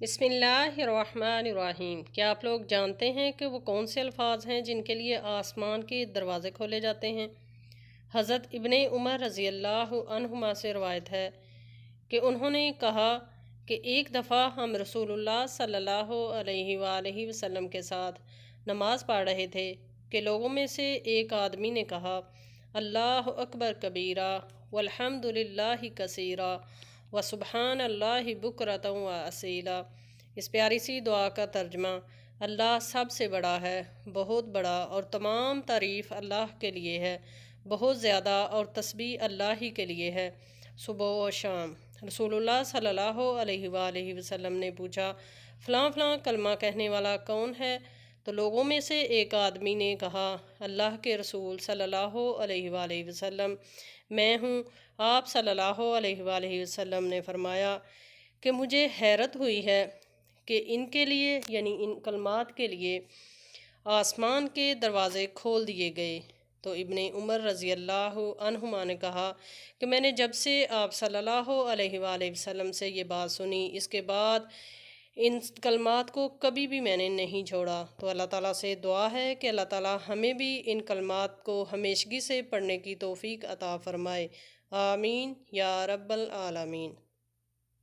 بسم اللہ الرحمن الرحیم۔ کیا آپ لوگ جانتے ہیں کہ وہ کون سے الفاظ ہیں جن کے لیے آسمان کے دروازے کھولے جاتے ہیں؟ حضرت ابن عمر رضی اللہ عنہما سے روایت ہے کہ انہوں نے کہا کہ ایک دفعہ ہم رسول اللہ صلی اللہ علیہ وآلہ وسلم کے ساتھ نماز پڑھ رہے تھے کہ لوگوں میں سے ایک آدمی نے کہا، اللہ اکبر کبیرہ والحمد للہ کثیرہ وسبحان اللہ بکرۃ و اصیلا۔ اس پیاری سی دعا کا ترجمہ: اللہ سب سے بڑا ہے، بہت بڑا، اور تمام تعریف اللہ کے لیے ہے، بہت زیادہ، اور تسبیح اللہ ہی کے لیے ہے، صبح و شام۔ رسول اللہ صلی اللہ علیہ وآلہ وسلم نے پوچھا، فلاں فلاں کلمہ کہنے والا کون ہے؟ تو لوگوں میں سے ایک آدمی نے کہا، اللہ کے رسول صلی اللہ علیہ وآلہ وسلم، میں ہوں۔ آپ صلی اللہ علیہ وآلہ وسلم نے فرمایا کہ مجھے حیرت ہوئی ہے کہ ان کے لیے، یعنی ان کلمات کے لیے، آسمان کے دروازے کھول دیے گئے۔ تو ابن عمر رضی اللہ عنہما نے کہا کہ میں نے جب سے آپ صلی اللہ علیہ وآلہ وسلم سے یہ بات سنی، اس کے بعد ان کلمات کو کبھی بھی میں نے نہیں چھوڑا۔ تو اللہ تعالیٰ سے دعا ہے کہ اللہ تعالیٰ ہمیں بھی ان کلمات کو ہمیشگی سے پڑھنے کی توفیق عطا فرمائے، آمین یا رب العالمین۔